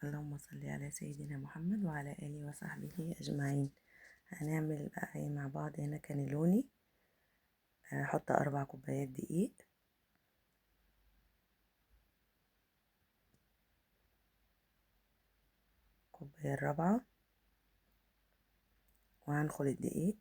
اللهم صل على سيدنا محمد وعلى آله وصحبه أجمعين. هنعمل بقى ايه مع بعض هنا كانيلوني. هحط 4 كوبايات دقيق، الكوباية الرابعة، وهنخل الدقيق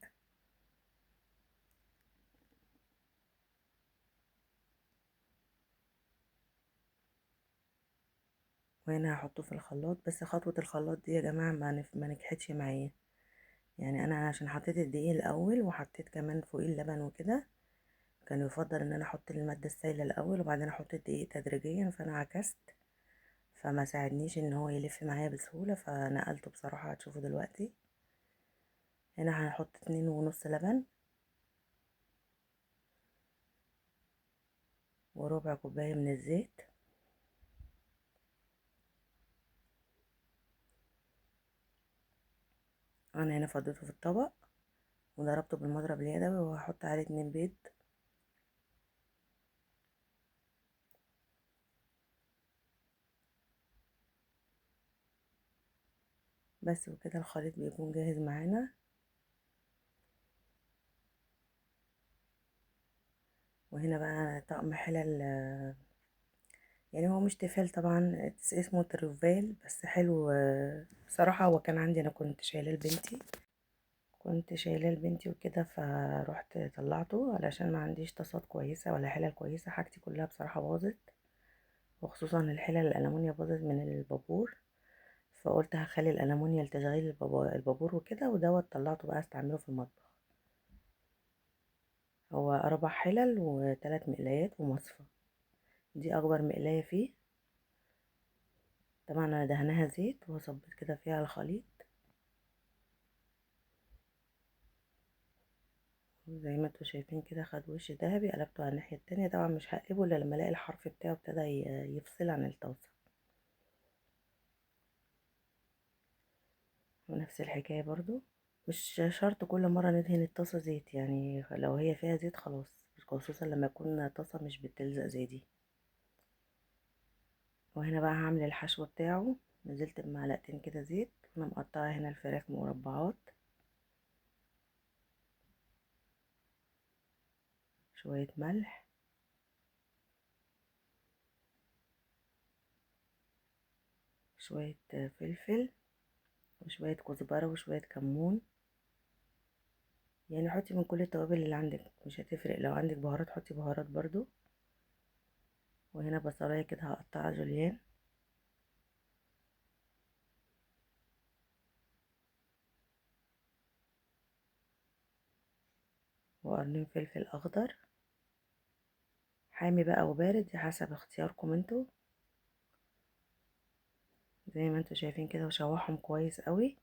وهنا هحطه في الخلاط. بس خطوة الخلاط دي يا جماعة ما نجحتش معايا، يعني انا عشان حطيت الدقيق الاول وحطيت كمان فوقيه اللبن وكده، كان يفضل ان انا احط المادة السائلة الاول وبعدين احط الدقيق تدريجيا، فانا عكست فما ساعدنيش ان هو يلف معايا بسهولة، فنقلته بصراحة. هتشوفوا دلوقتي هنا هنحط 2.5 لبن وربع كوباية من الزيت، انا هنا فضيته في الطبق وضربته بالمضرب اليدوي، وهحط عليه 2 بيض. بس وكده الخليط بيكون جاهز معانا. وهنا بقى طقم حلل، يعني هو مش تيفال طبعا، اسمه تروفال، بس حلو. بصراحة هو كان عندي، انا كنت شايلاه لبنتي وكده، فروحت طلعته علشان ما عنديش طاسات كويسة ولا حلل كويسة، حاجتي كلها بصراحة باظت، وخصوصا الحلل الألمونيا باظت من البابور، فقلت هخلي الألمونيا لتشغيل البابور وكده، ودوت طلعته بقى استعمله في المطبخ. هو 4 حلل و3 مقلايات ومصفى، دي أكبر مقلاية فيه. طبعا أنا دهناها زيت وصبيت كده فيها الخليط زي ما انتوا شايفين كده، خد وش ذهبي. قلبته على الناحية التانية، طبعا مش هقلبه إلا لما الاقي الحرف بتاعه ابتدى يفصل عن الطاسة. ونفس الحكاية برضو، مش شرط كل مرة ندهن الطاسة زيت، يعني لو هي فيها زيت خلاص، خصوصا لما يكون طاسة مش بتلزق زي دي. وهنا بقى هعمل الحشو بتاعه. نزلت بمعلقتين كده زيت، وانا مقطعة هنا الفراخ مربعات، شوية ملح، شوية فلفل، وشوية كزبرة، وشوية كمون. يعني حطي من كل التوابل اللي عندك، مش هتفرق، لو عندك بهارات حطي بهارات برضو. وهنا بصلاية كده هقطعها جوليان، وقرنين فلفل اخضر، حامي بقى وبارد دي حسب اختياركم انتوا، زي ما انتوا شايفين كده، وشوحهم كويس قوي.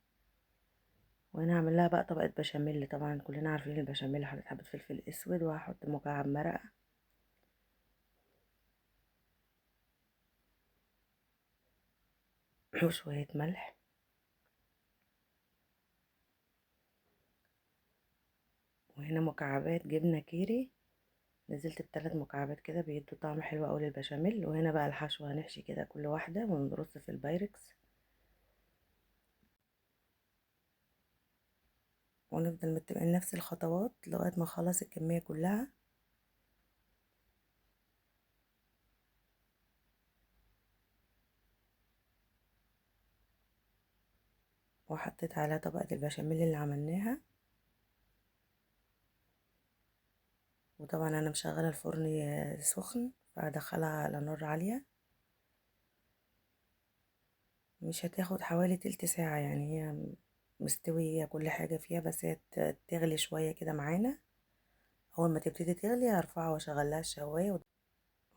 وانا هعمل لها بقى طبقة بشاميل. طبعا كلنا عارفين البشاميل، حطيت حبة فلفل اسود، وهحط مكعب مرقة وشوية ملح، وهنا مكعبات جبنة كيري، نزلت ب3 مكعبات كده، بيدوا طعم حلو قوي للبشاميل. وهنا بقى الحشو هنحشي كده كل واحدة ونرص في البايركس، ونفضل متبقين نفس الخطوات لغاية ما نخلص الكمية كلها. وحطيت عليها طبقة البشاميل اللي عملناها. وطبعا انا مشغلة الفرن سخن، فهدخلها على نار عالية. مش هتاخد حوالي تلت ساعة، يعني هي مستوية كل حاجة فيها، بس هي تغلي شوية كده معانا. اول ما تبتدي تغلي هرفعها واشغل لها الشواية.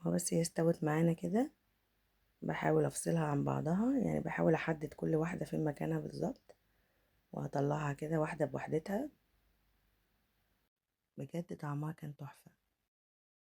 بس هي استوت معانا كده، بحاول افصلها عن بعضها، يعني بحاول احدد كل واحدة في مكانها بالظبط، وهطلعها كده واحدة بوحدتها. بجد طعمها كان تحفة.